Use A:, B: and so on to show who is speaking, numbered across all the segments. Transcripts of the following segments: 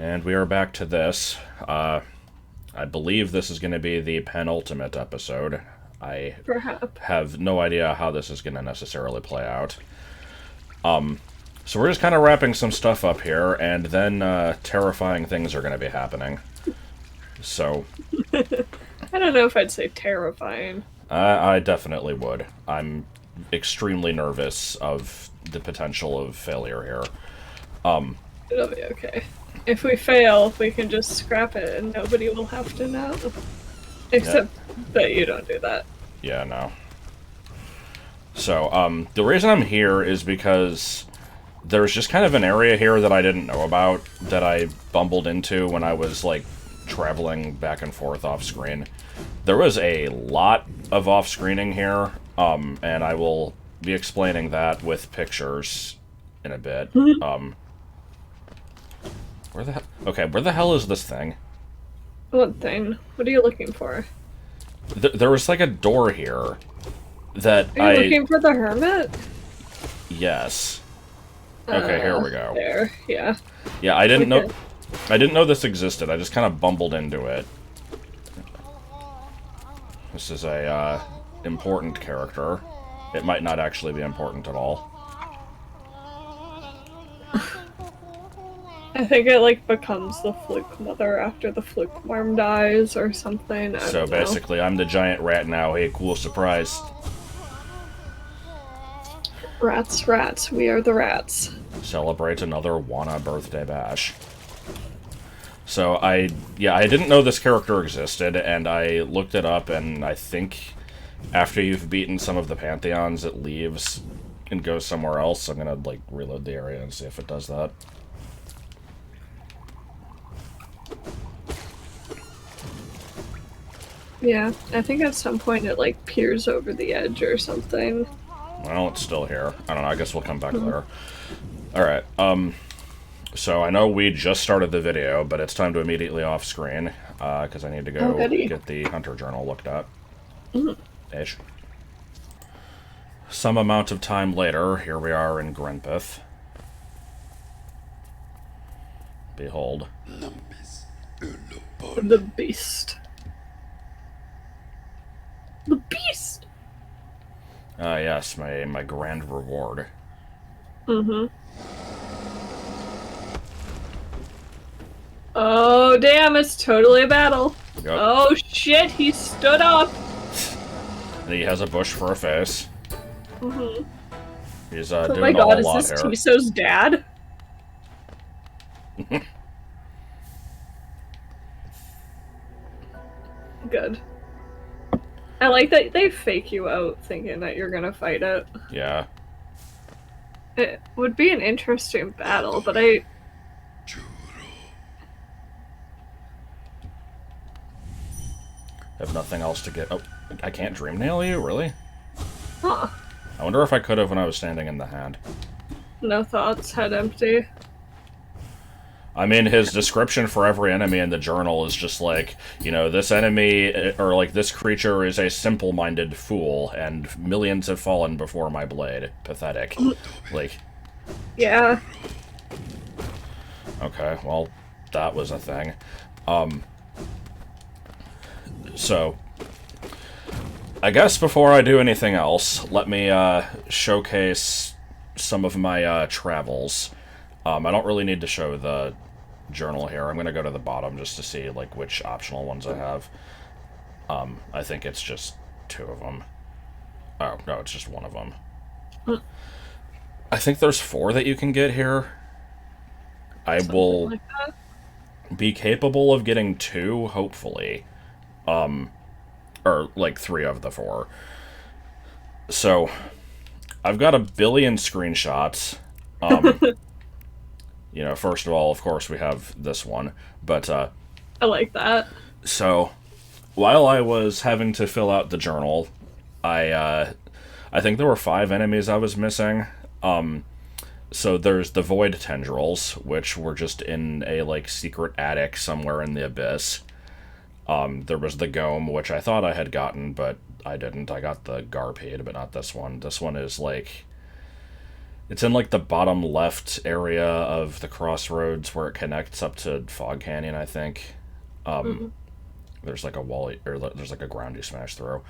A: And we are back to this. I believe this is going to be the penultimate episode. I
B: Perhaps.
A: have no idea how this is going to necessarily play out. So we're just kind of wrapping some stuff up here, and then terrifying things are going to be happening. So
B: I don't know if I'd say terrifying.
A: I definitely would. I'm extremely nervous of the potential of failure here.
B: It'll be okay. If we fail, we can just scrap it and nobody will have to know. Except that you don't do that.
A: Yeah, no. So, the reason I'm here is because there's just kind of an area here that I didn't know about that I bumbled into when I was, like, traveling back and forth off-screen. There was a lot of off-screening here, and I will be explaining that with pictures in a bit. Where the hell? Okay, where the hell is this thing?
B: What thing? What are you looking for?
A: There was, like, a door here that
B: Are you looking for the hermit?
A: Yes. Okay, here we go.
B: There, yeah.
A: Yeah, I didn't know... I didn't know this existed. I just kind of bumbled into it. This is a, important character. It might not actually be important at all.
B: I think it, like, becomes the fluke mother after the fluke worm dies or something. I don't know.
A: Basically, I'm the giant rat now. Hey, cool surprise.
B: Rats, rats, we are the rats.
A: Celebrate another Wana birthday bash. So, I didn't know this character existed, and I looked it up, and I think after you've beaten some of the Pantheons, it leaves and goes somewhere else. I'm gonna, like, reload the area and see if it does that.
B: Yeah, I think at some point it, like, peers over the edge or something.
A: Well, it's still here. I don't know, I guess we'll come back there. Alright, so I know we just started the video, but it's time to immediately off-screen, because I need to go get the Hunter Journal looked at. Ish. Some amount of time later, here we are in Grenpith. Behold.
B: The beast. The beast!
A: Yes, my grand reward.
B: Oh, damn, it's totally a battle.
A: Yep.
B: Oh, shit, he stood up.
A: And he has a bush for a face. He's,
B: Oh
A: doing
B: my
A: a
B: god,
A: whole lot
B: is this
A: here.
B: Tiso's dad? Good. I like that they fake you out thinking that you're gonna fight it.
A: Yeah.
B: It would be an interesting battle, but I...
A: Have nothing else to get... Oh, I can't dream nail you? Really?
B: Huh.
A: I wonder if I could have when I was standing in the hand.
B: No thoughts, head empty.
A: I mean, his description for every enemy in the journal is just like, you know, this enemy, or like, this creature is a simple-minded fool, and millions have fallen before my blade. Pathetic. Like...
B: Yeah.
A: Okay, well, that was a thing. So, I guess before I do anything else, let me, showcase some of my, travels. I don't really need to show the journal here. I'm gonna go to the bottom just to see, like, which optional ones I have. I think it's just 2 of them. Oh, no, it's just 1 of them. I think there's 4 that you can get here.
B: Something
A: will
B: like that.
A: be capable of getting 2, hopefully. Or, like, 3 of the 4. So, I've got a billion screenshots. You know, first of all, of course, we have this one. But,
B: I like that.
A: so, while I was having to fill out the journal, I think there were 5 enemies I was missing. So there's the Void Tendrils, which were just in a, like, secret attic somewhere in the abyss. There was the Gome, which I thought I had gotten, but I didn't. I got the Garpede, but not this one. This one is, like... It's in like the bottom left area of the crossroads where it connects up to Fog Canyon, I think.
B: Mm.
A: There's like a wall, or there's like a ground you smash through.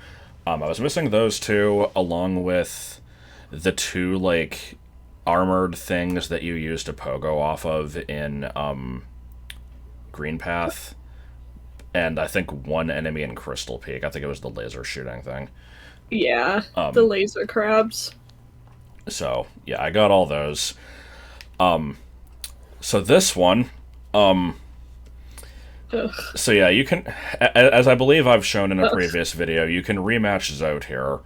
A: I was missing those two, along with the two like armored things that you use to pogo off of in Green Path, and I think one enemy in Crystal Peak. I think it was the laser shooting thing.
B: Yeah, the laser crabs.
A: So yeah, I got all those. So this one,
B: Ugh.
A: so yeah, you can, as I believe I've shown in a
B: Ugh.
A: previous video, you can rematch Zote here,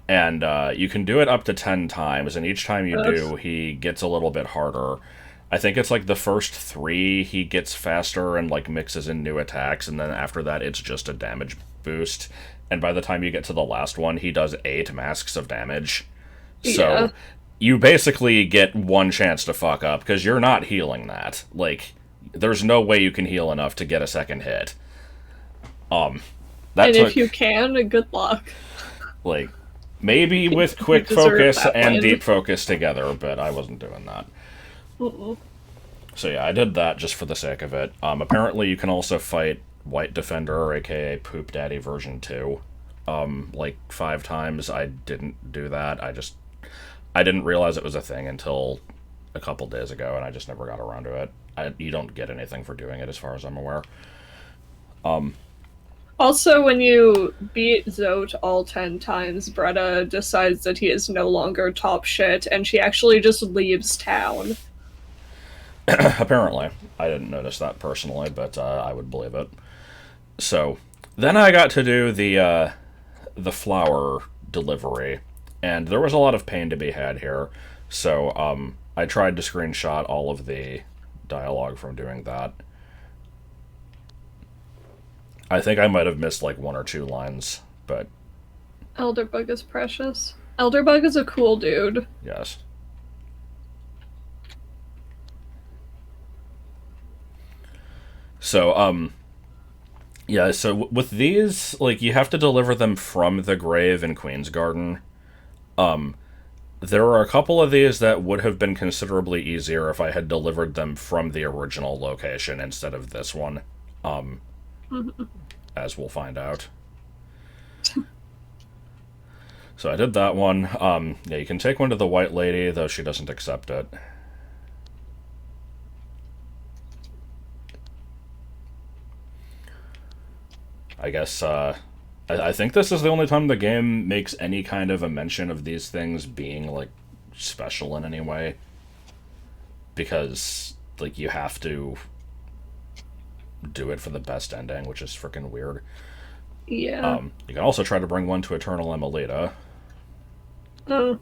A: and you can do it up to 10 times, and each time you do, he gets a little bit harder. I think it's like the first 3 he gets faster and like mixes in new attacks, and then after that it's just a damage boost. And by the time you get to the last one, he does 8 masks of damage. So
B: Yeah.
A: you basically get one chance to fuck up because you're not healing that. Like, there's no way you can heal enough to get a second hit. That
B: And
A: took
B: if you can, good luck.
A: like maybe with quick
B: deserve
A: focus
B: that
A: and
B: win.
A: deep focus together, but I wasn't doing that.
B: Mm-mm.
A: So yeah, I did that just for the sake of it. Apparently you can also fight White Defender, aka Poop Daddy version 2. Like 5 times. I didn't do that. I didn't realize it was a thing until a couple days ago, and I just never got around to it. You don't get anything for doing it, as far as I'm aware.
B: Also, when you beat Zote all 10 times, Bretta decides that he is no longer top shit, and she actually just leaves town.
A: Apparently. I didn't notice that personally, but I would believe it. So, then I got to do the flower delivery, and there was a lot of pain to be had here. So, I tried to screenshot all of the dialogue from doing that. I think I might have missed like 1 or 2 lines, but
B: Elderbug is precious. Elderbug is a cool dude.
A: yes. So, yeah, so with these, like, you have to deliver them from the grave in Queen's Garden. There are a couple of these that would have been considerably easier if I had delivered them from the original location instead of this one. As we'll find out. So I did that one. Yeah, you can take one to the White Lady, though she doesn't accept it. I guess, I think this is the only time the game makes any kind of a mention of these things being, like, special in any way. Because, like, you have to do it for the best ending, which is freaking weird.
B: Yeah.
A: You can also try to bring one to Eternal Emilita.
B: Oh.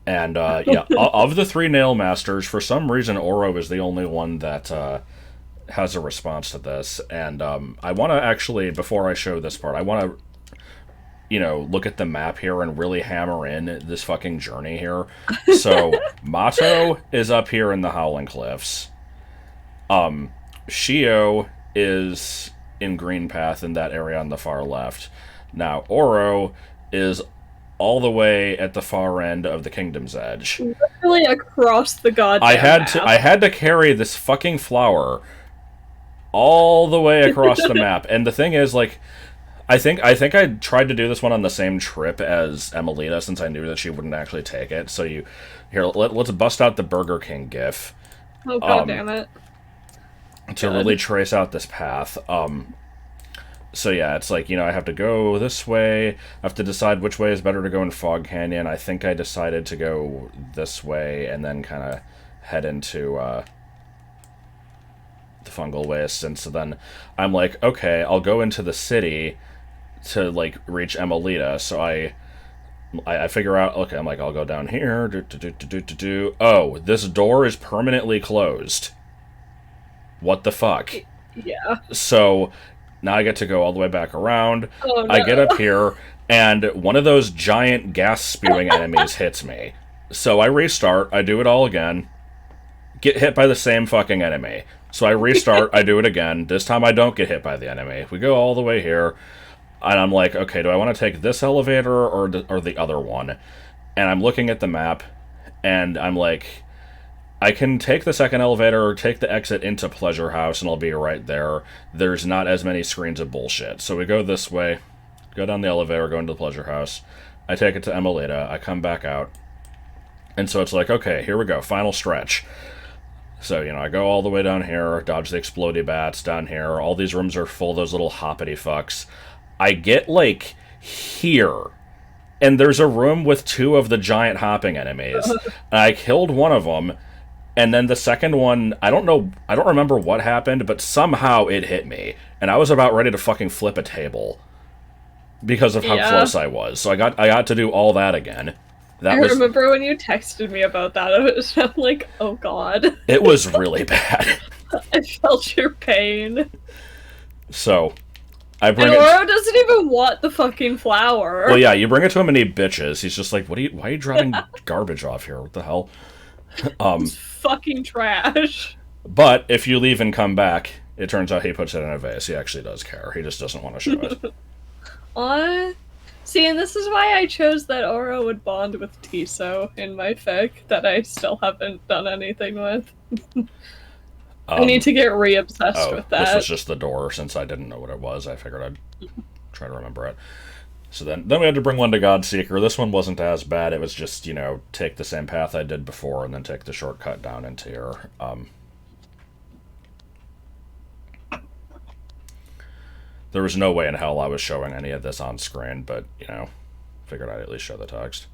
A: And, yeah, of the 3 Nail Masters, for some reason Oro is the only one that has a response to this. And I want to actually, before I show this part, I want to, you know, look at the map here and really hammer in this fucking journey here. So, Mato is up here in the Howling Cliffs. Shio is in Green Path in that area on the far left. Now, Oro is all the way at the far end of the Kingdom's Edge.
B: Literally across the goddamn
A: I
B: map.
A: had to carry this fucking flower all the way across the map. And the thing is, like, I think I tried to do this one on the same trip as Emilita, since I knew that she wouldn't actually take it. So let's bust out the Burger King gif.
B: Oh, god damn it.
A: To really trace out this path. So yeah, it's like, you know, I have to go this way. I have to decide which way is better to go in Fog Canyon. I think I decided to go this way and then kind of head into the Fungal Waste. And so then I'm like, okay, I'll go into the city to, like, reach Emilita. So I figure out, okay, I'm like, I'll go down here. Oh, this door is permanently closed. What the fuck?
B: Yeah.
A: So now I get to go all the way back around.
B: Oh, no.
A: I get up here, and one of those giant gas-spewing enemies hits me. So I restart, I do it all again, get hit by the same fucking enemy. So I restart, I do it again. This time I don't get hit by the enemy. We go all the way here. And I'm like, okay, do I want to take this elevator or the other one? And I'm looking at the map, and I'm like, I can take the second elevator or take the exit into Pleasure House, and I'll be right there. There's not as many screens of bullshit. So we go this way, go down the elevator, go into the Pleasure House. I take it to Emilita. I come back out. And so it's like, okay, here we go, final stretch. So, I go all the way down here, dodge the explodey bats down here. All these rooms are full of those little hoppity fucks. I get, like, here, and there's a room with 2 of the giant hopping enemies. And I killed one of them, and then the second one, I don't remember what happened, but somehow it hit me. And I was about ready to fucking flip a table because of how close I was. So I got to do all that again.
B: I remember when you texted me about that. I'm like, oh god.
A: It was really bad.
B: I felt your pain.
A: So, I bring
B: and Oro doesn't even want the fucking flower.
A: Well, yeah, you bring it to him and he bitches. He's just like, why are you dropping garbage off here? What the hell?
B: It's fucking trash.
A: But if you leave and come back, it turns out he puts it in a vase. He actually does care. He just doesn't want to show it.
B: See, and this is why I chose that Oro would bond with Tiso in my fic that I still haven't done anything with. I need to get re-obsessed with that.
A: This was just the door. Since I didn't know what it was, I figured I'd try to remember it. So then we had to bring one to Godseeker. This one wasn't as bad. It was just, take the same path I did before and then take the shortcut down into here. There was no way in hell I was showing any of this on screen, but, figured I'd at least show the text.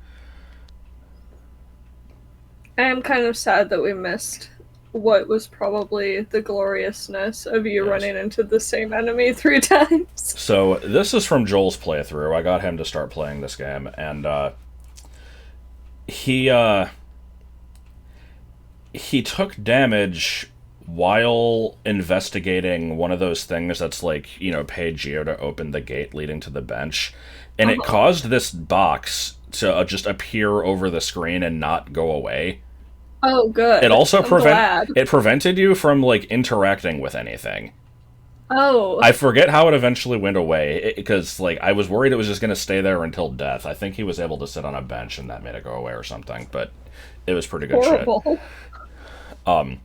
B: I am kind of sad that we missed what was probably the gloriousness of you running into the same enemy 3 times.
A: So, this is from Joel's playthrough. I got him to start playing this game, and he took damage while investigating one of those things that's like, pay Geo to open the gate leading to the bench. And it caused this box to just appear over the screen and not go away.
B: Oh, good.
A: It also prevented you from, like, interacting with anything.
B: Oh.
A: I forget how it eventually went away, because, like, I was worried it was just going to stay there until death. I think he was able to sit on a bench and that made it go away or something, but it was pretty good
B: Horrible.
A: Shit.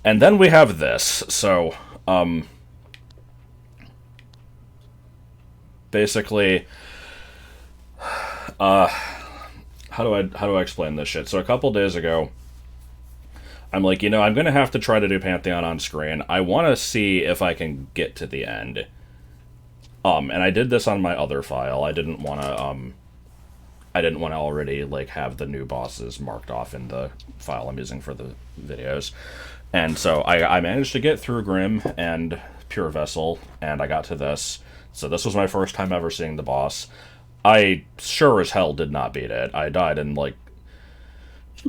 A: And then we have this. So, basically, how do I explain this shit? So a couple days ago, I'm like, I'm gonna have to try to do Pantheon on screen. I want to see if I can get to the end. And I did this on my other file. I didn't want to already, like, have the new bosses marked off in the file I'm using for the videos. And so I managed to get through Grim and Pure Vessel, and I got to this. So this was my first time ever seeing the boss. I sure as hell did not beat it. I died in, like,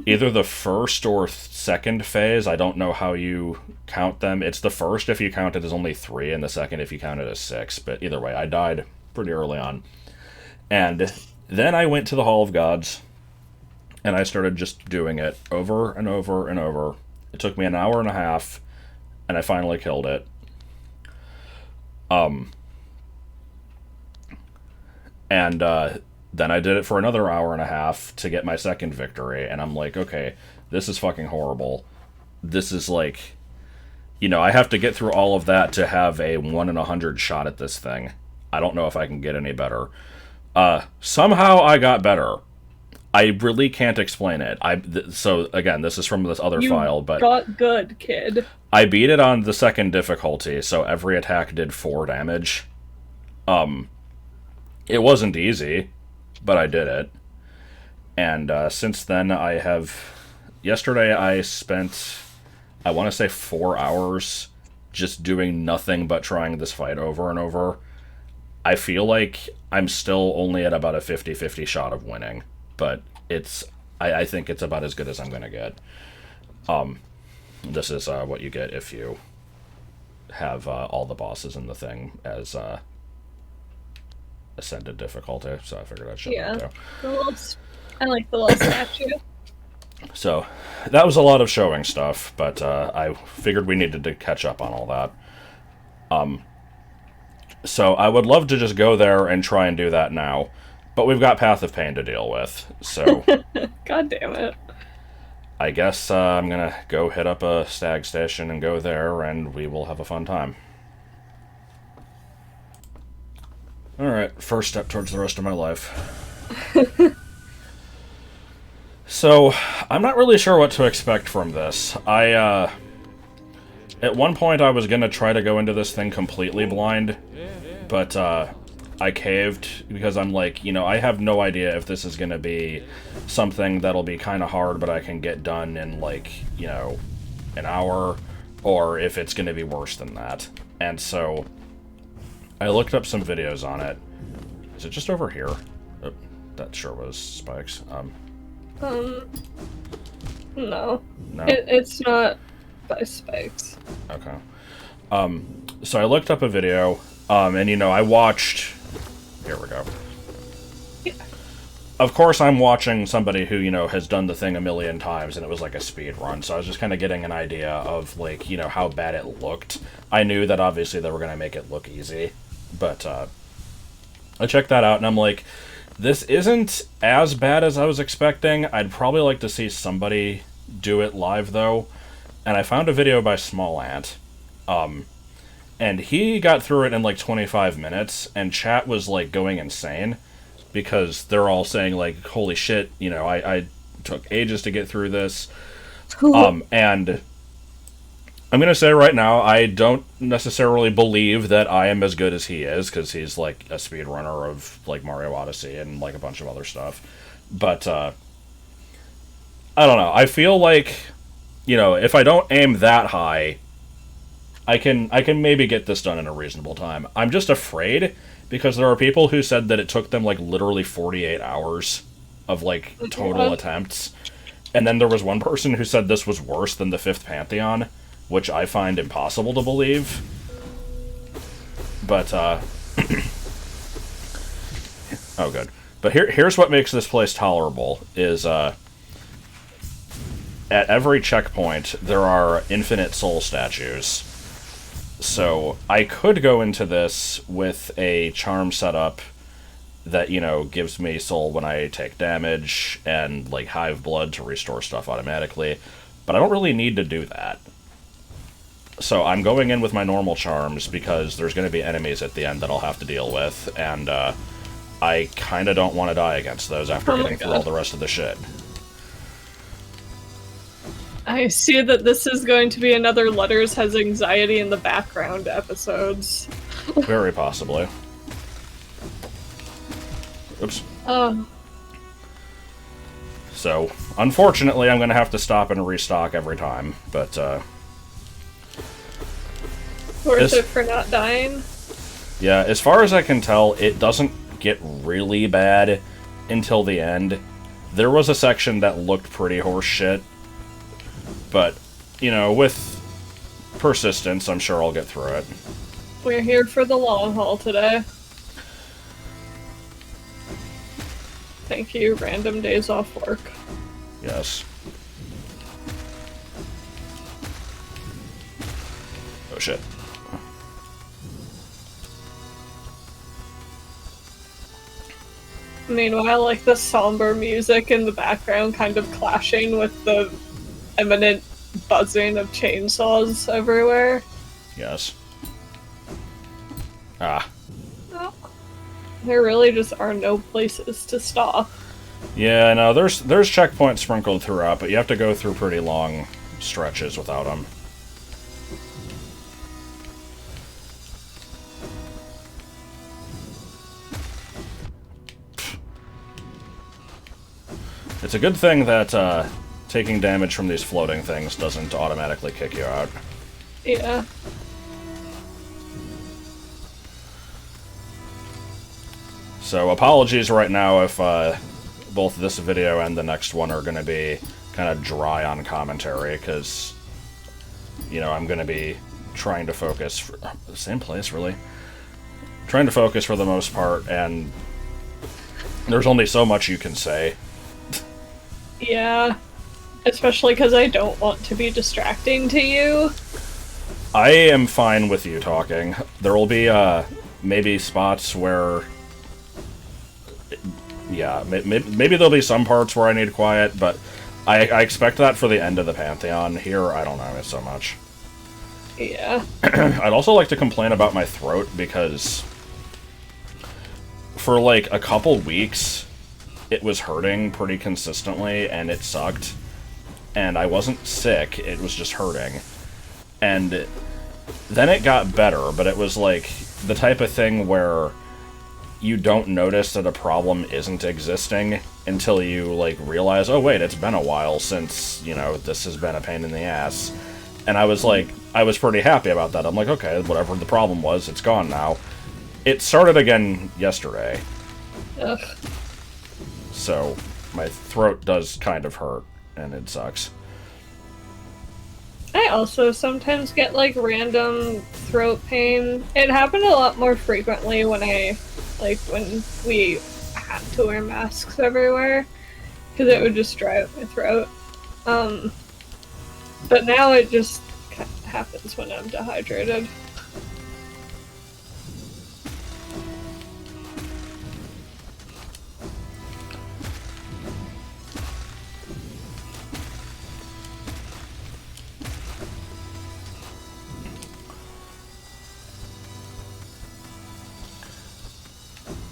A: either the first or second phase. I don't know how you count them. It's the first if you count it as only 3, and the second if you count it as 6. But either way, I died pretty early on. And then I went to the Hall of Gods, and I started just doing it over and over and over. It took me an hour and a half, and I finally killed it. And then I did it for another hour and a half to get my second victory, and I'm like, okay, this is fucking horrible. This is like, I have to get through all of that to have a 1 in 100 shot at this thing. I don't know if I can get any better. Somehow I got better. I really can't explain it. So again, this is from this other file, but
B: got good, kid.
A: I beat it on the second difficulty, so every attack did 4 damage. It wasn't easy, but I did it. And since then, yesterday I spent, I want to say 4 hours just doing nothing but trying this fight over and over. I feel like I'm still only at about a 50-50 shot of winning, but I think it's about as good as I'm going to get. This is what you get if you have all the bosses in the thing as ascended difficulty, so I figured I'd show that too.
B: I like the little statue.
A: So, that was a lot of showing stuff, but I figured we needed to catch up on all that. So I would love to just go there and try and do that now. But we've got Path of Pain to deal with, so...
B: God damn it.
A: I guess I'm gonna go hit up a stag station and go there, and we will have a fun time. Alright, first step towards the rest of my life. So, I'm not really sure what to expect from this. At one point I was gonna try to go into this thing completely blind, but, I caved because I'm like, you know, I have no idea if this is going to be something that'll be kind of hard, but I can get done in, like, you know, an hour, or if it's going to be worse than that. And so I looked up some videos on it. Is it just over here? Oh, that sure was spikes.
B: No.
A: No?
B: It's not by spikes.
A: Okay. So I looked up a video, and, you know, I watched... Here we go.
B: Yeah.
A: Of course, I'm watching somebody who, you know, has done the thing a million times, and it was like a speed run, so I was just kind of getting an idea of, like, you know, how bad it looked. I knew that, obviously, they were going to make it look easy, but, I checked that out, and I'm like, this isn't as bad as I was expecting. I'd probably like to see somebody do it live, though, and I found a video by Small Ant, and he got through it in like 25 minutes, and chat was like going insane because they're all saying like, holy shit, you know, I took ages to get through this. And I'm going to say right now, I don't necessarily believe that I am as good as he is, because he's like a speedrunner of like Mario Odyssey and like a bunch of other stuff. But, I don't know. I feel like, you know, if I don't aim that high, I can maybe get this done in a reasonable time. I'm just afraid, because there are people who said that it took them, like, literally 48 hours of, like, total attempts. And then there was one person who said this was worse than the Fifth Pantheon, which I find impossible to believe. But, oh, good. But here's what makes this place tolerable, is, at every checkpoint, there are infinite soul statues. So I could go into this with a charm setup that, you know, gives me soul when I take damage, and, like, Hive Blood to restore stuff automatically, but I don't really need to do that. So I'm going in with my normal charms, because there's going to be enemies at the end that I'll have to deal with, and I kind of don't want to die against those after getting through all the rest of the shit.
B: I see that this is going to be another Letters Has Anxiety in the Background episodes.
A: Very possibly. Oops. So, unfortunately, I'm going to have to stop and restock every time, but,
B: Worth it for not dying?
A: Yeah, as far as I can tell, it doesn't get really bad until the end. There was a section that looked pretty horseshit, but, you know, with persistence, I'm sure I'll get through it.
B: We're here for the long haul today. Thank you, random days off work.
A: Yes. Oh shit.
B: Meanwhile, like, the somber music in the background kind of clashing with the imminent buzzing of chainsaws everywhere.
A: Yes. Ah.
B: Oh. There really just are no places to stop.
A: Yeah, no, there's checkpoints sprinkled throughout, but you have to go through pretty long stretches without them. It's a good thing that taking damage from these floating things doesn't automatically kick you out.
B: Yeah.
A: So apologies right now if both this video and the next one are going to be kind of dry on commentary, because, you know, I'm going to be trying to focus for the same place, really. Trying to focus for the most part, and there's only so much you can say.
B: Yeah. Especially because I don't want to be distracting to you.
A: I am fine with you talking. There will be maybe spots where... Yeah, maybe there'll be some parts where I need quiet, but I expect that for the end of the Pantheon. Here, I don't know so much.
B: Yeah.
A: I'd also like to complain about my throat, because for like a couple weeks, it was hurting pretty consistently, and it sucked. And I wasn't sick, it was just hurting. And then it got better, but it was like the type of thing where you don't notice that a problem isn't existing until you, like, realize, oh wait, it's been a while since, you know, this has been a pain in the ass. And I was like, I was pretty happy about that. I'm like, okay, whatever the problem was, it's gone now. It started again yesterday.
B: Ugh.
A: So, my throat does kind of hurt, and it sucks.
B: I also sometimes get, like, random throat pain. It happened a lot more frequently when when we had to wear masks everywhere, because it would just dry up my throat. But now it just happens when I'm dehydrated.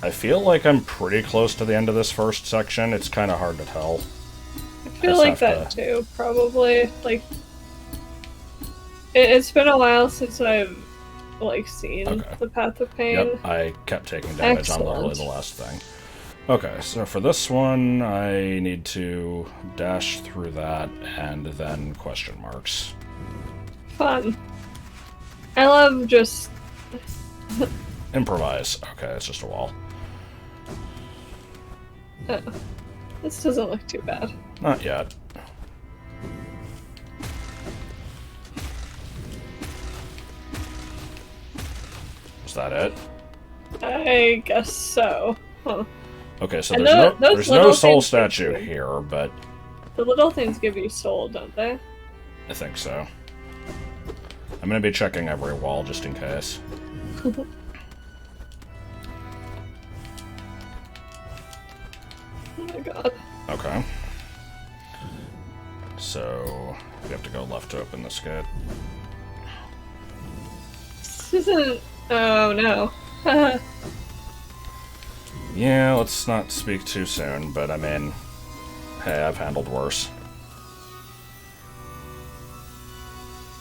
A: I feel like I'm pretty close to the end of this first section. It's kind of hard to tell.
B: I feel like that too, probably. Like, it's been a while since I've, like, seen the Path of Pain.
A: Yep, I kept taking damage on literally the last thing. Okay, so for this one, I need to dash through that, and then question marks.
B: Fun. I love just...
A: Improvise. Okay, it's just a wall.
B: Oh. This doesn't look too bad.
A: Not yet. Is that it?
B: I guess so. Huh.
A: Okay, so there's no soul statue here, but...
B: The little things give you soul, don't they?
A: I think so. I'm gonna be checking every wall just in case.
B: Oh my god.
A: Okay. So, we have to go left to open this gate.
B: This isn't... Oh no.
A: Yeah, let's not speak too soon, but I mean... Hey, I've handled worse.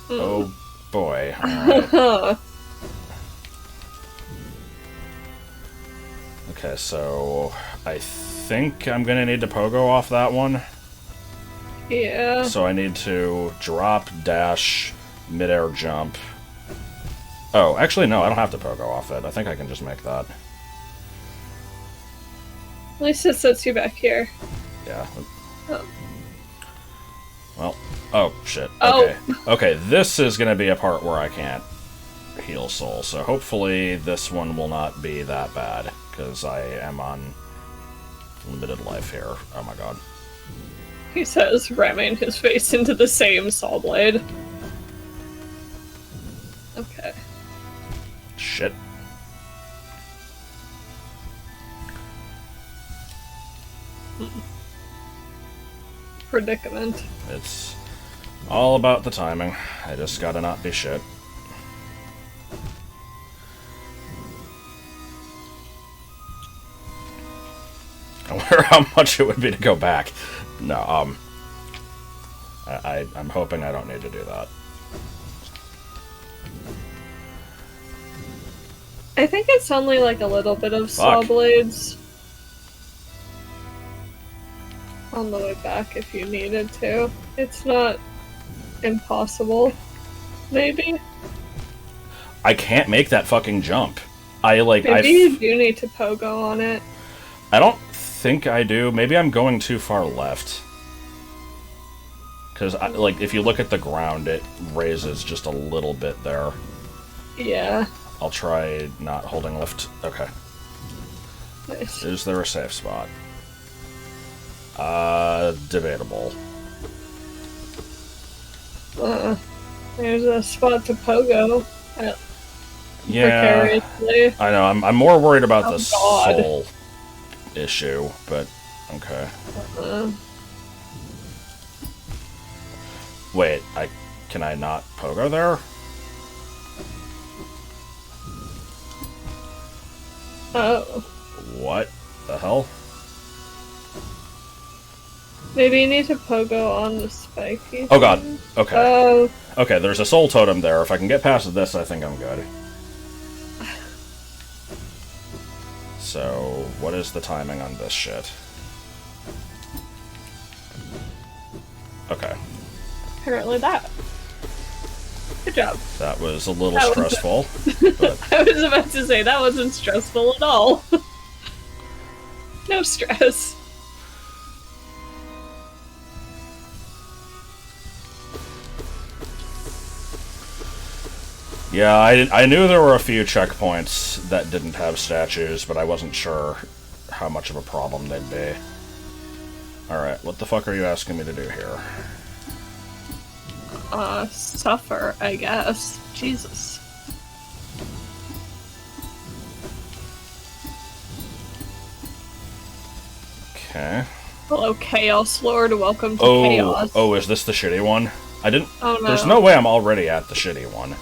A: Oh boy. Alright. Okay, so... I think I'm gonna need to pogo off that one.
B: Yeah.
A: So I need to drop, dash, midair jump. Oh, actually no, I don't have to pogo off it. I think I can just make that.
B: At least it sets you back here.
A: Yeah.
B: Oh.
A: Well, oh shit.
B: Oh.
A: Okay. Okay, this is gonna be a part where I can't heal soul, so hopefully this one will not be that bad, because I am on limited life here. Oh my god.
B: He says, ramming his face into the same saw blade. Okay.
A: Shit.
B: Predicament.
A: It's all about the timing. I just gotta not be shit. I wonder how much it would be to go back. No, I'm hoping I don't need to do that.
B: I think it's only like a little bit of saw blades on the way back if you needed to. It's not impossible. Maybe?
A: I can't make that fucking jump.
B: Maybe you do need to pogo on it.
A: I don't think I do. Maybe I'm going too far left. Because, like, if you look at the ground, it raises just a little bit there.
B: Yeah.
A: I'll try not holding left. Okay.
B: Nice.
A: Is there a safe spot? Debatable.
B: There's a spot to pogo.
A: Yeah,
B: precariously.
A: I know. I'm more worried about the
B: Oh god.
A: soul issue, but okay.
B: Uh,
A: Wait, can I not pogo there?
B: oh.
A: What the hell?
B: Maybe you need to pogo on the spiky
A: Oh god.
B: thing?
A: Okay.
B: Oh,
A: Okay, there's a soul totem there. If I can get past this, I think I'm good. So, what is the timing on this shit? Okay.
B: apparently that. Good job.
A: That was a little
B: That was-
A: stressful, but
B: I was about to say, that wasn't stressful at all. No stress.
A: yeah, I knew there were a few checkpoints that didn't have statues, but I wasn't sure how much of a problem they'd be. Alright, what the fuck are you asking me to do here?
B: Suffer, I guess. Jesus.
A: Okay.
B: Hello, Chaos Lord. Welcome to
A: Oh,
B: Chaos.
A: oh, is this the shitty one? I didn't...
B: Oh, no.
A: There's no way I'm already at the shitty one.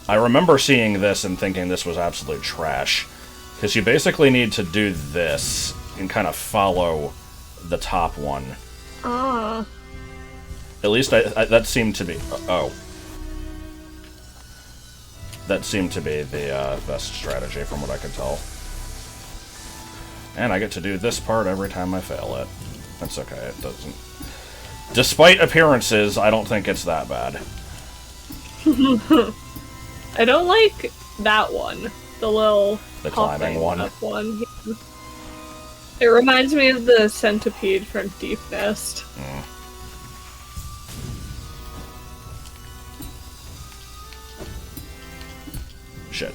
A: I remember seeing this and thinking this was absolute trash. Because you basically need to do this and kind of follow the top one.
B: Ah.
A: At least that seemed to be... Oh. That seemed to be the best strategy from what I could tell. And I get to do this part every time I fail it. That's okay, it doesn't... Despite appearances, I don't think it's that bad.
B: I don't like that one. The little
A: The climbing
B: hopping
A: one.
B: up one. It reminds me of the centipede from Deep Mist.
A: Mm. Shit.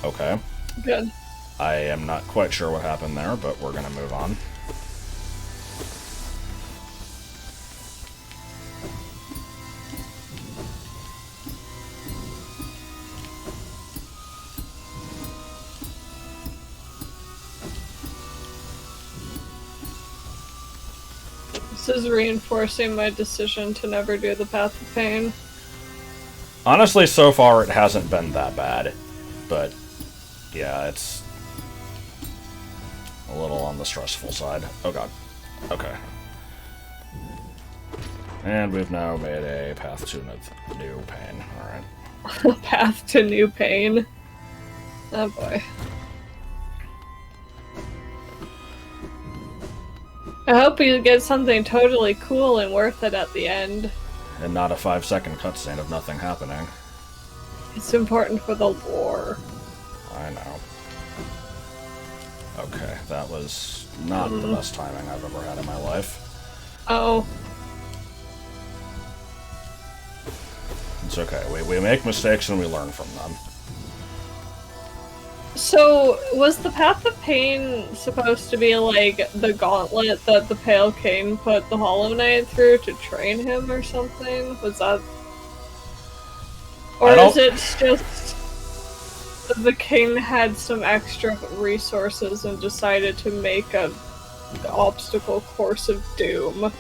A: Okay.
B: Good.
A: I am not quite sure what happened there, but we're gonna move on.
B: This is reinforcing my decision to never do the Path of Pain.
A: Honestly, so far it hasn't been that bad, but yeah, it's a little on the stressful side. Oh god. Okay. And we've now made a path to new pain. Alright.
B: Path to new pain. Oh boy. I hope you get something totally cool and worth it at the end.
A: And not a 5-second cutscene of nothing happening.
B: It's important for the lore.
A: I know. Okay, that was not the best timing I've ever had in my life.
B: Oh.
A: It's okay. We make mistakes and we learn from them.
B: So, was the Path of Pain supposed to be like the gauntlet that the Pale King put the Hollow Knight through to train him or something? Was that... Or is it just the king had some extra resources and decided to make a obstacle course of doom?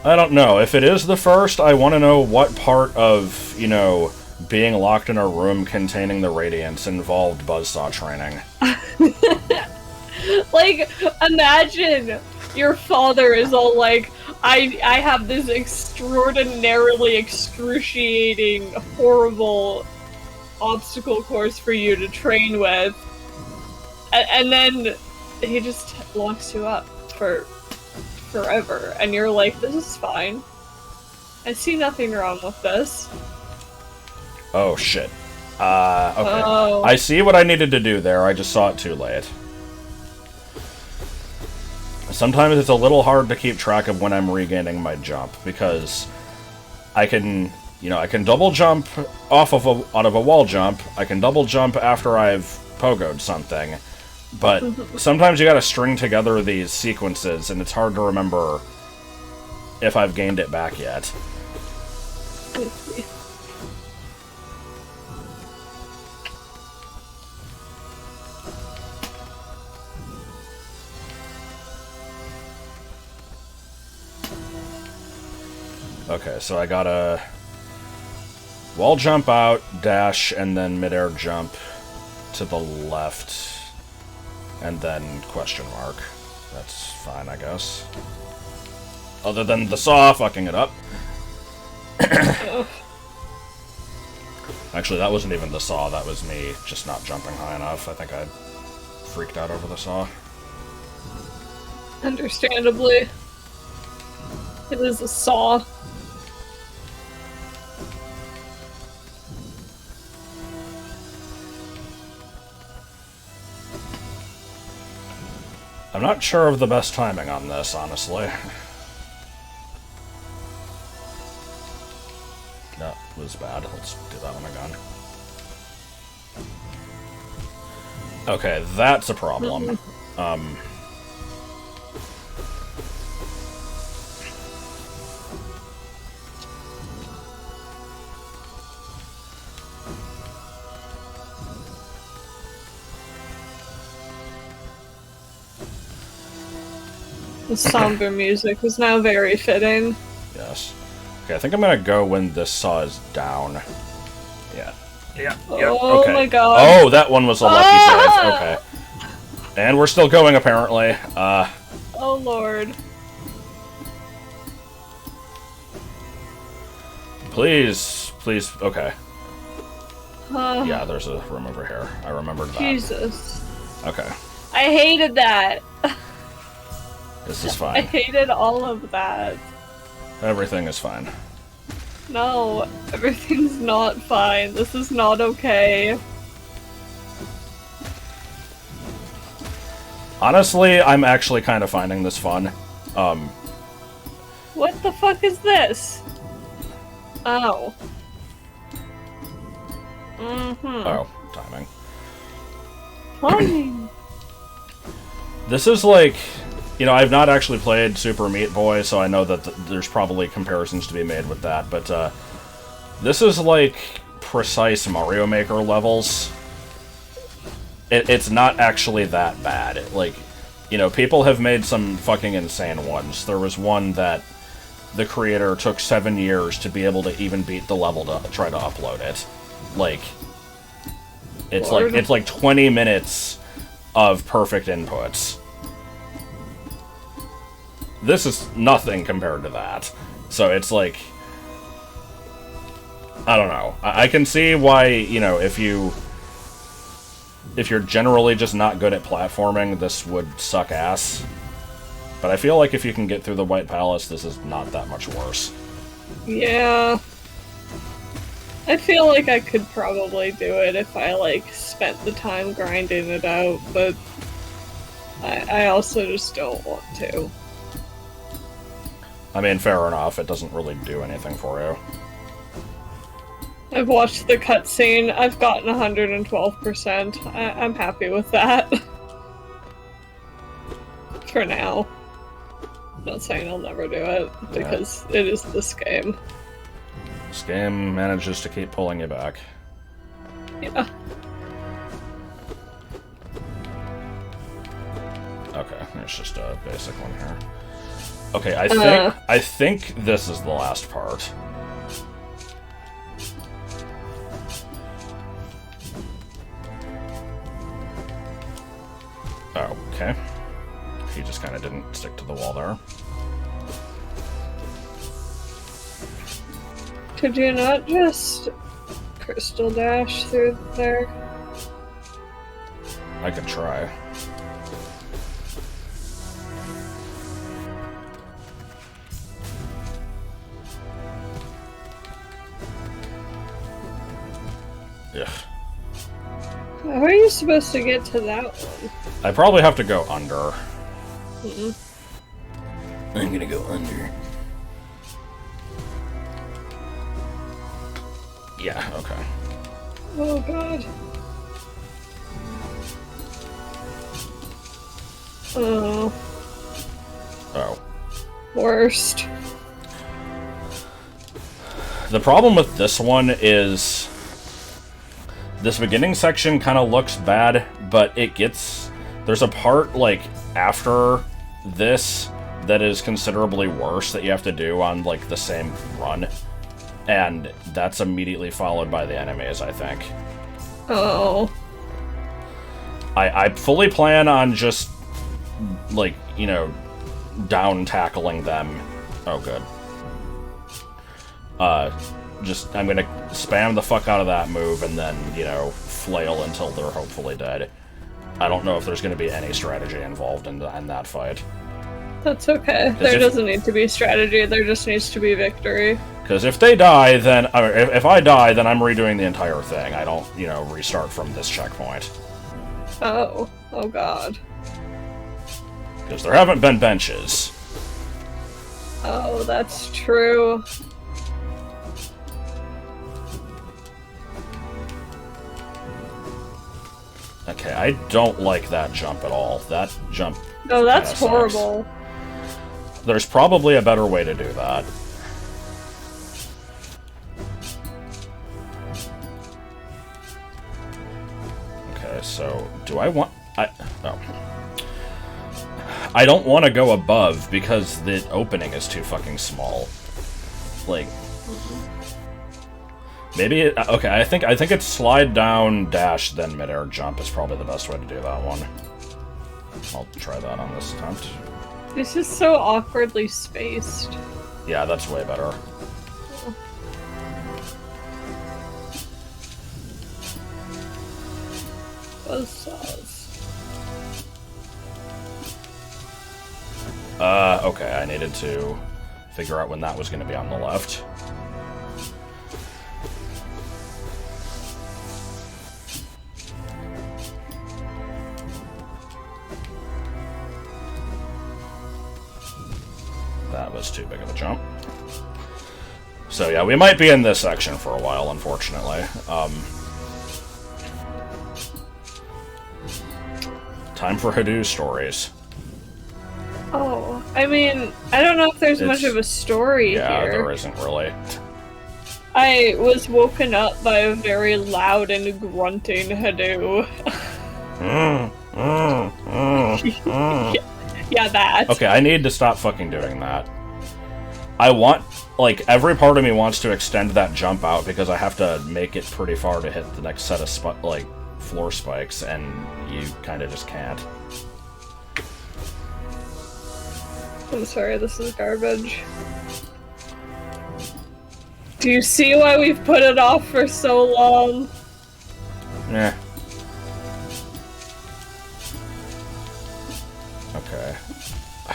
A: I don't know. If it is the first, I want to know what part of, you know, being locked in a room containing the Radiance involved buzzsaw training.
B: Like, imagine your father is all like, I have this extraordinarily excruciating, horrible obstacle course for you to train with. And then he just locks you up for forever. And you're like, this is fine. I see nothing wrong with this.
A: Oh, shit. Okay.
B: Oh.
A: I see what I needed to do there, I just saw it too late. Sometimes it's a little hard to keep track of when I'm regaining my jump, because I can, you know, I can double jump out of a wall jump, I can double jump after I've pogoed something, But sometimes you gotta string together these sequences, and it's hard to remember if I've gained it back yet. Okay, so I gotta wall jump out, dash, and then midair jump to the left, and then question mark. That's fine, I guess. Other than the saw fucking it up. Actually, that wasn't even the saw, that was me just not jumping high enough. I think I freaked out over the saw.
B: Understandably. It is a saw.
A: I'm not sure of the best timing on this, honestly. That was bad. Let's do that one again. Okay, that's a problem.
B: The somber music is now very fitting.
A: Yes. Okay, I think I'm gonna go when this saw is down. Yeah. Yeah.
B: Oh
A: okay.
B: my god.
A: Oh, that one was a lucky save. Okay. And we're still going, apparently.
B: Oh lord.
A: Please. Please. Okay.
B: Uh,
A: Yeah, there's a room over here. I remembered that.
B: Jesus.
A: Okay.
B: I hated that.
A: This is
B: I
A: fine.
B: hated all of that.
A: Everything is fine.
B: No, everything's not fine. This is not okay.
A: Honestly, I'm actually kind of finding this fun.
B: What the fuck is this? Oh.
A: Oh, timing.
B: Timing.
A: This is like, you know, I've not actually played Super Meat Boy, so I know that there's probably comparisons to be made with that, but this is like precise Mario Maker levels. It's not actually that bad. Like, you know, people have made some fucking insane ones. There was one that the creator took 7 years to be able to even beat the level to try to upload it. Like, it's like 20 minutes of perfect inputs. This is nothing compared to that. So it's like, I don't know. I can see why, you know, if you're generally just not good at platforming, this would suck ass. But I feel like if you can get through the White Palace, this is not that much worse.
B: Yeah. I feel like I could probably do it if I, like, spent the time grinding it out, but I also just don't want to.
A: I mean, fair enough, it doesn't really do anything for you.
B: I've watched the cutscene, I've gotten 112%. I'm happy with that. For now. Not saying I'll never do it, because it is this game.
A: This game manages to keep pulling you back.
B: Yeah.
A: Okay, there's just a basic one here. Okay, I think this is the last part. Oh, okay. He just kind of didn't stick to the wall there.
B: Could you not just crystal dash through there?
A: I could try. Ugh.
B: How are you supposed to get to that one?
A: I probably have to go under.
B: Mm-mm.
A: I'm gonna go under. Yeah, okay.
B: Oh god. Oh,
A: Oh.
B: worst.
A: The problem with this one is this beginning section kind of looks bad, but it gets... There's a part, like, after this that is considerably worse that you have to do on, like, the same run. And that's immediately followed by the enemies, I think.
B: Oh.
A: I fully plan on just, like, you know, down-tackling them. Oh, good. I'm gonna spam the fuck out of that move and then, you know, flail until they're hopefully dead. I don't know if there's gonna be any strategy involved in that fight.
B: That's okay. There doesn't need to be strategy, there just needs to be victory.
A: Because if they die, then... if I die, then I'm redoing the entire thing. I don't, you know, restart from this checkpoint.
B: Oh. Oh god.
A: Because there haven't been benches.
B: Oh, that's true.
A: Okay, I don't like that jump at all. That jump...
B: No, that's horrible.
A: There's probably a better way to do that. Okay, so... Do I want... Oh. I don't want to go above because the opening is too fucking small. Like... Maybe okay, I think it's slide down, dash, then midair jump is probably the best way to do that one. I'll try that on this attempt.
B: This is so awkwardly spaced.
A: Yeah, that's way better.
B: Buzzsaws.
A: Okay, I needed to figure out when that was going to be on the left. That was too big of a jump. So yeah, we might be in this section for a while, unfortunately. Time for Hadoo stories.
B: Oh, I mean, I don't know if there's much of a story here.
A: Yeah, there isn't really.
B: I was woken up by a very loud and grunting Hadoo. Yeah, that.
A: Okay, I need to stop fucking doing that. I want, like, every part of me wants to extend that jump out because I have to make it pretty far to hit the next set of, floor spikes, and you kind of just can't.
B: I'm sorry, this is garbage. Do you see why we've put it off for so long?
A: Yeah. Okay.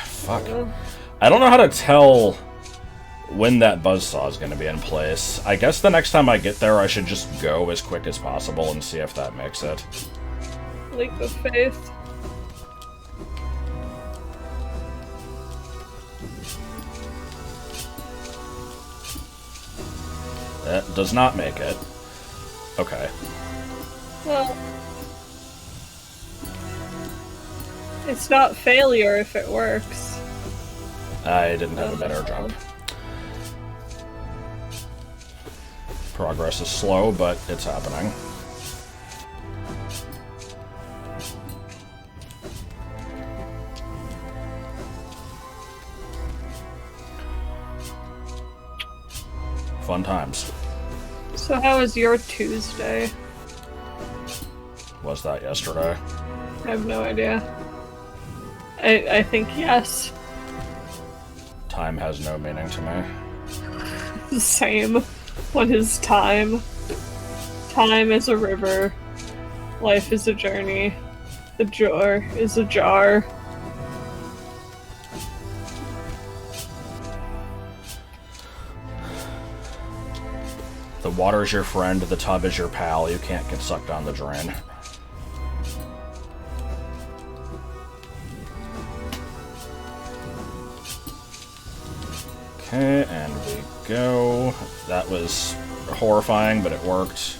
A: Fuck. I don't know how to tell when that buzzsaw is going to be in place. I guess the next time I get there, I should just go as quick as possible and see if that makes it.
B: Leap of faith.
A: That does not make it. Okay.
B: Well, it's not failure if it works.
A: I didn't have a better jump. Progress is slow, but it's happening. Fun times.
B: So how was your Tuesday?
A: Was that yesterday?
B: I have no idea. I think yes.
A: Time has no meaning to me.
B: Same. What is time? Time is a river. Life is a journey. The jar is a jar.
A: The water's your friend, the tub is your pal, you can't get sucked down the drain. Okay, and we go. That was horrifying, but it worked.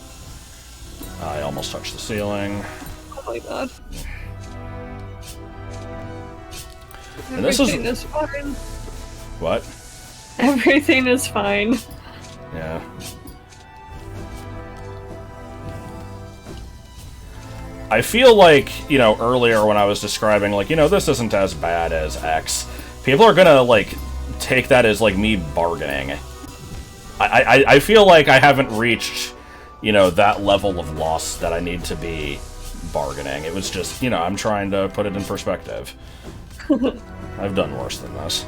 A: I almost touched the ceiling.
B: Oh my god.
A: And this is...
B: Everything is fine.
A: What?
B: Everything is fine.
A: Yeah. I feel like, you know, earlier when I was describing, like, you know, this isn't as bad as X, people are gonna, like, take that as, like, me bargaining. I feel like I haven't reached, you know, that level of loss that I need to be bargaining. It was just, you know, I'm trying to put it in perspective. I've done worse than this.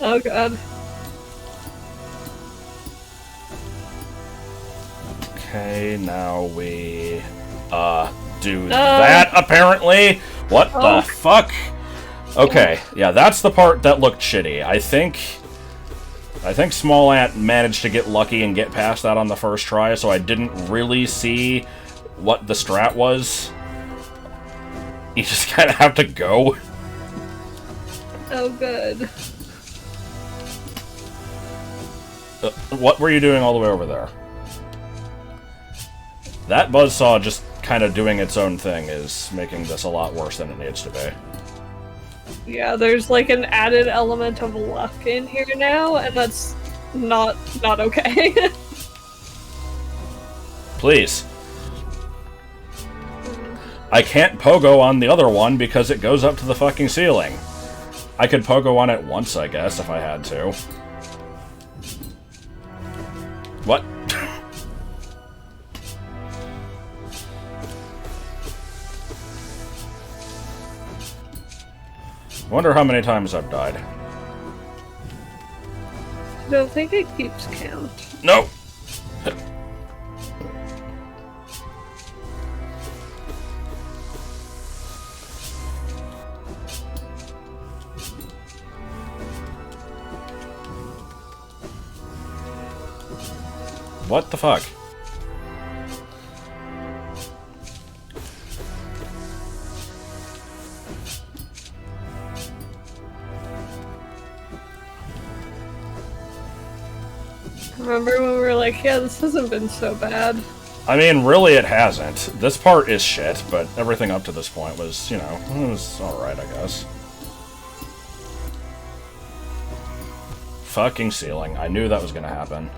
B: Oh god.
A: Okay, now we, do that, apparently! What the fuck? Okay, yeah, that's the part that looked shitty. I think Small Ant managed to get lucky and get past that on the first try, so I didn't really see what the strat was. You just kind of have to go.
B: Oh good.
A: What were you doing all the way over there? That buzzsaw just kind of doing its own thing is making this a lot worse than it needs to be.
B: Yeah, there's like an added element of luck in here now, and that's not okay.
A: Please. I can't pogo on the other one because it goes up to the fucking ceiling. I could pogo on it once, I guess, if I had to. What? Wonder how many times I've died.
B: I don't think it keeps count.
A: Nope. What the fuck?
B: Remember when we were like, yeah, this hasn't been so bad.
A: I mean, really it hasn't. This part is shit, but everything up to this point was, you know, it was alright, I guess. Fucking ceiling. I knew that was gonna happen.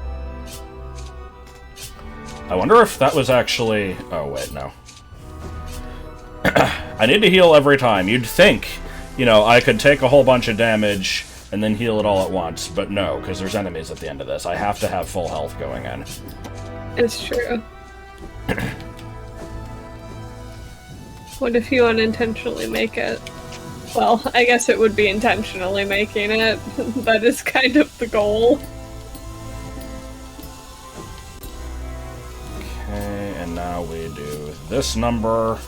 A: I wonder if that was actually... Oh, wait, no. I need to heal every time. You'd think, you know, I could take a whole bunch of damage and then heal it all at once, but no, because there's enemies at the end of this. I have to have full health going in.
B: It's true. What if you unintentionally make it? Well, I guess it would be intentionally making it. That is kind of the goal.
A: Okay, and now we do this number.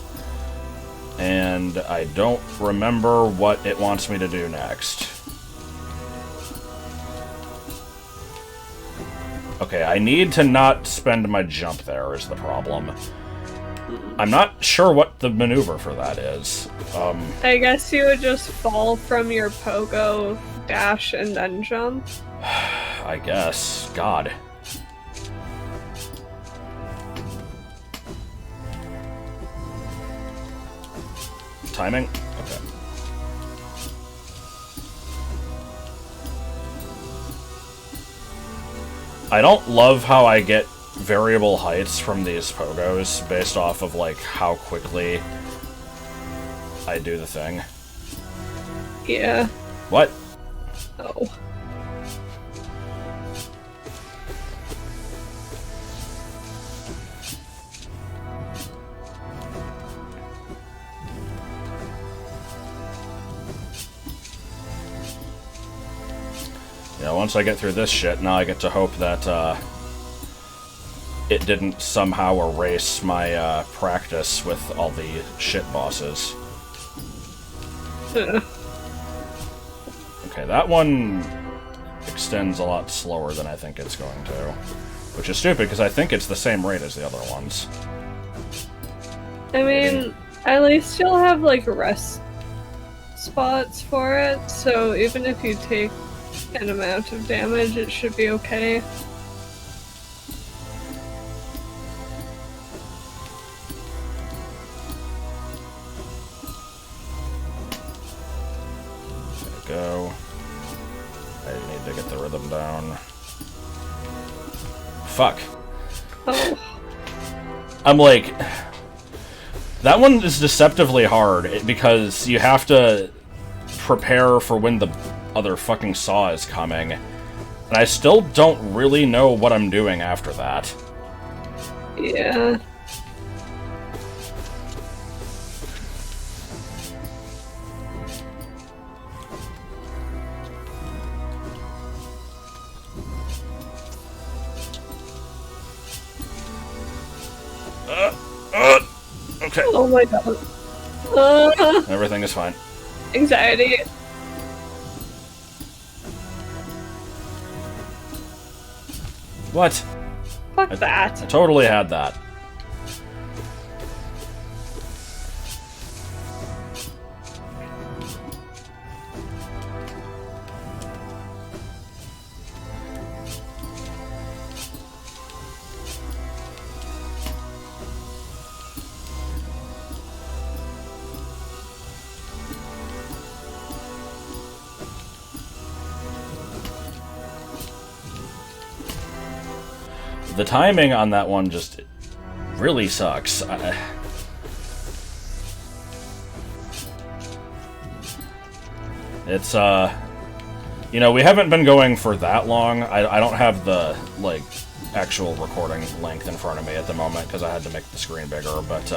A: And I don't remember what it wants me to do next. Okay, I need to not spend my jump there is the problem. I'm not sure what the maneuver for that is.
B: I guess you would just fall from your pogo, dash, and then jump.
A: I guess. God. Timing? Okay. I don't love how I get variable heights from these pogos based off of, like, how quickly I do the thing.
B: Yeah.
A: What?
B: Oh.
A: Yeah, once I get through this shit, now I get to hope that, it didn't somehow erase my, practice with all the shit bosses. Okay, that one extends a lot slower than I think it's going to. Which is stupid, because I think it's the same rate as the other ones.
B: I mean, at least you'll have, like, rest spots for it, so even if you take an amount of damage, it should be okay.
A: fuck.
B: Oh.
A: I'm like... That one is deceptively hard, because you have to prepare for when the other fucking saw is coming. And I still don't really know what I'm doing after that.
B: Yeah.
A: Okay.
B: Oh my god.
A: Everything is fine.
B: Anxiety.
A: What?
B: Fuck that.
A: I totally had that. The timing on that one just really sucks. It's, you know, we haven't been going for that long. I don't have the, like, actual recording length in front of me at the moment because I had to make the screen bigger, but,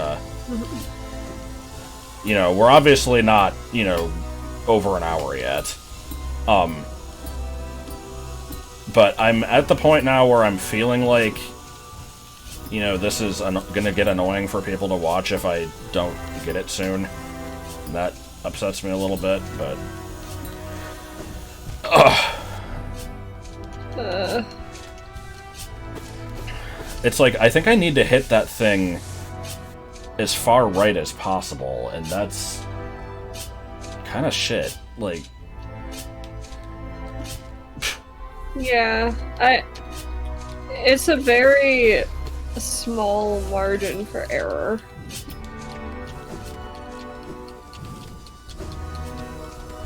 A: you know, we're obviously not, you know, over an hour yet. But I'm at the point now where I'm feeling like, you know, this is gonna get annoying for people to watch if I don't get it soon. And that upsets me a little bit, but... It's like, I think I need to hit that thing as far right as possible, and that's kind of shit. Like...
B: Yeah, it's a very small margin for error.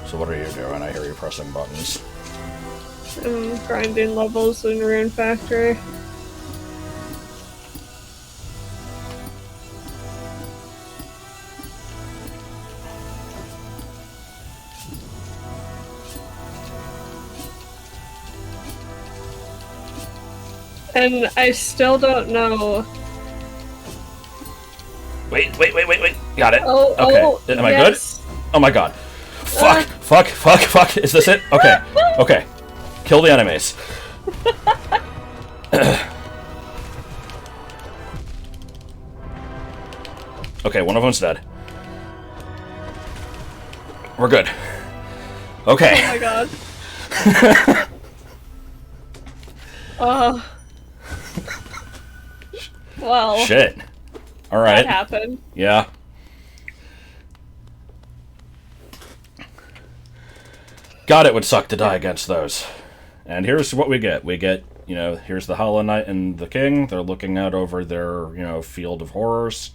A: So what are you doing? I hear you pressing buttons.
B: I'm grinding levels in Rune Factory. And I still don't know.
A: Wait. Got it.
B: Oh,
A: okay.
B: oh,
A: Am I
B: yes.
A: good? Oh my god. Fuck. Is this it? Okay. Okay. Kill the enemies. Okay, one of them's dead. We're good. Okay.
B: Oh my god. Well.
A: Shit. Alright.
B: That happened.
A: Yeah. God, it would suck to die against those. And here's what we get. We get, you know, here's the Hollow Knight and the King. They're looking out over their, you know, field of horrors.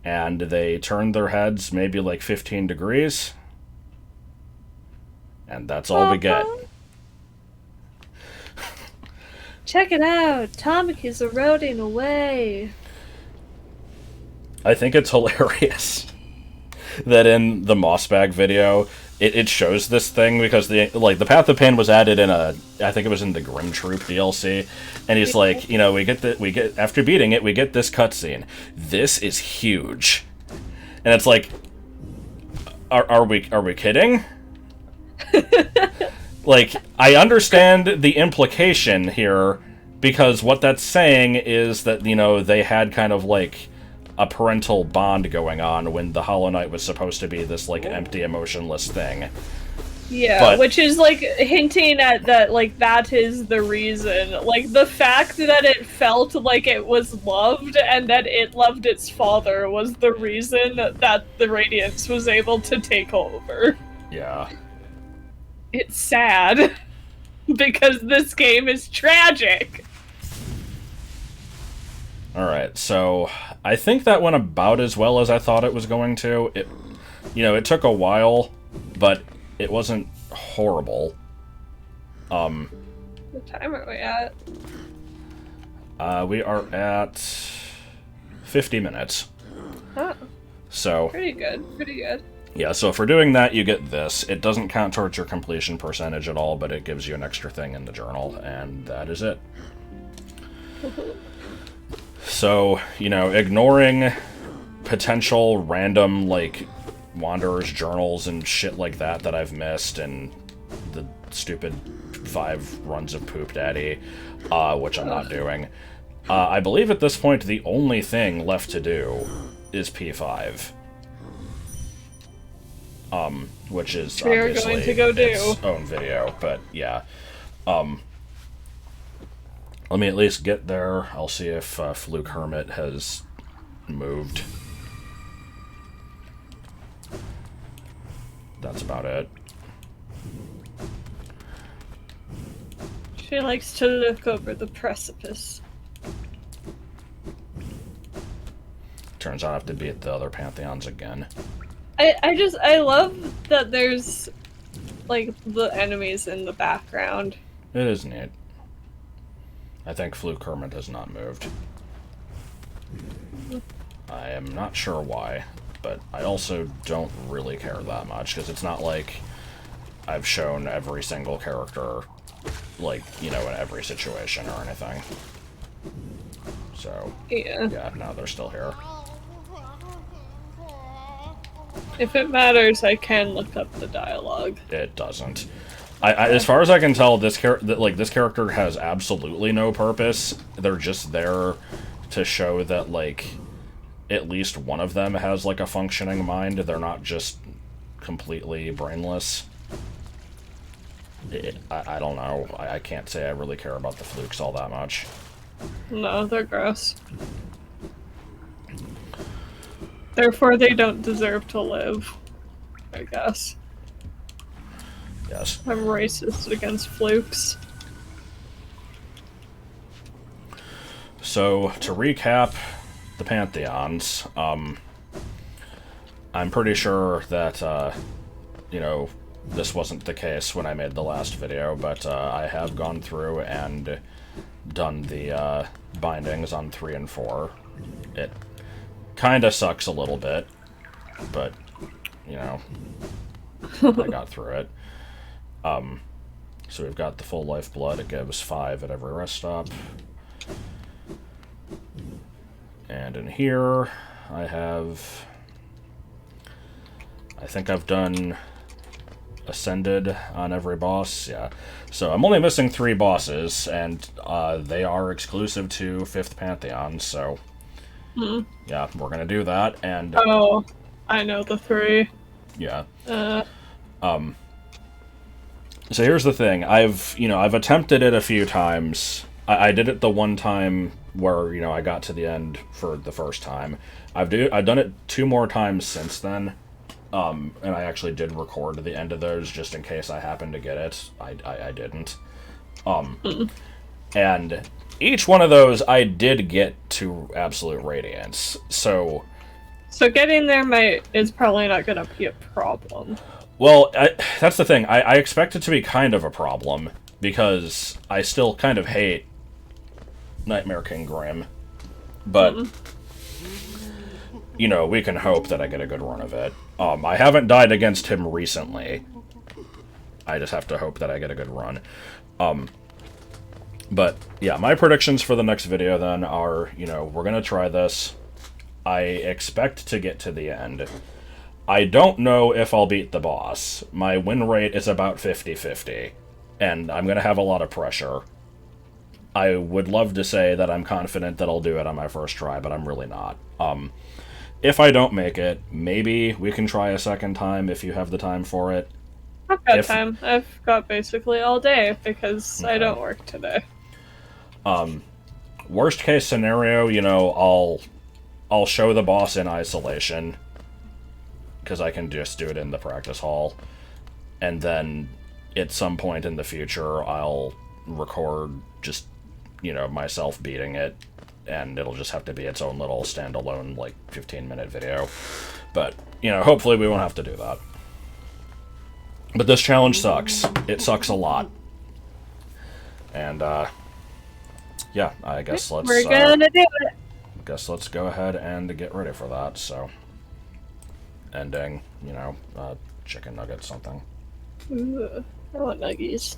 A: And they turn their heads maybe like 15 degrees. And that's all we get.
B: Check it out! Tomic is eroding away!
A: I think it's hilarious that in the Mossbag video, it shows this thing because the Path of Pain was added in I think it was in the Grim Troop DLC, and he's like, you know, we get after beating it, we get this cutscene. This is huge, and it's like, are we kidding? Like, I understand the implication here, because what that's saying is that, you know, they had kind of, like, a parental bond going on when the Hollow Knight was supposed to be this, like, empty, emotionless thing.
B: Yeah,
A: but,
B: which is, like, hinting at that, like, that is the reason. Like, the fact that it felt like it was loved and that it loved its father was the reason that the Radiance was able to take over.
A: Yeah.
B: It's sad, because this game is tragic.
A: Alright, so I think that went about as well as I thought it was going to. It, you know, it took a while, but it wasn't horrible.
B: What time are we at?
A: We are at 50 minutes.
B: Oh,
A: So,
B: pretty good, pretty good.
A: yeah, so for doing that, you get this. It doesn't count towards your completion percentage at all, but it gives you an extra thing in the journal, and that is it. So, you know, ignoring potential random, like, Wanderer's journals and shit like that I've missed, and the stupid 5 runs of Poop Daddy, which I'm not doing. I believe at this point the only thing left to do is P5. Which is
B: We are
A: obviously
B: going to go do.
A: its own video, but yeah. Let me at least get there. I'll see if Fluke Hermit has moved. That's about it.
B: She likes to look over the precipice.
A: Turns out I have to beat the other Pantheons again.
B: I love that there's, like, the enemies in the background.
A: It is neat. I think Fluke Hermit has not moved. I am not sure why, but I also don't really care that much, because it's not like I've shown every single character, like, you know, in every situation or anything. So, yeah, no, they're still here.
B: If it matters, I can look up the dialogue.
A: It doesn't. As far as I can tell, this character has absolutely no purpose. They're just there to show that, like, at least one of them has, like, a functioning mind. They're not just completely brainless. I don't know. I can't say I really care about the Flukes all that much.
B: No, they're gross. Therefore, they don't deserve to live, I guess.
A: Yes.
B: I'm racist against flukes.
A: So, to recap the Pantheons, I'm pretty sure that, you know, this wasn't the case when I made the last video, but I have gone through and done the bindings on 3 and 4. It kinda sucks a little bit, but, you know, I got through it. So we've got the full lifeblood. It gives 5 at every rest stop. And in here, I think I've done Ascended on every boss, yeah. So I'm only missing 3 bosses, and they are exclusive to 5th Pantheon, so yeah, we're gonna do that, and...
B: Oh, I know the 3.
A: Yeah. So here's the thing. I've attempted it a few times. I did it the one time where, you know, I got to the end for the first time. I've done it 2 more times since then. And I actually did record the end of those just in case I happened to get it. I didn't. And each one of those I did get to Absolute Radiance. So
B: getting there is probably not gonna be a problem.
A: Well, that's the thing. I expect it to be kind of a problem, because I still kind of hate Nightmare King Grim. But, you know, we can hope that I get a good run of it. I haven't died against him recently. I just have to hope that I get a good run. But, yeah, my predictions for the next video, then, are, you know, we're gonna try this. I expect to get to the end. I don't know if I'll beat the boss. My win rate is about 50-50, and I'm going to have a lot of pressure. I would love to say that I'm confident that I'll do it on my first try, but I'm really not. If I don't make it, maybe we can try a second time if you have the time for it.
B: I've got time. I've got basically all day, because I don't work today.
A: Worst case scenario, you know, I'll show the boss in isolation, because I can just do it in the practice hall, and then at some point in the future I'll record just, you know, myself beating it, and it'll just have to be its own little standalone, like, 15-minute video. But, you know, hopefully we won't have to do that. But this challenge sucks. It sucks a lot. And, yeah, I guess
B: We're gonna do it.
A: let's go ahead and get ready for that. So, ending, chicken nugget something.
B: Ooh, I want nuggies.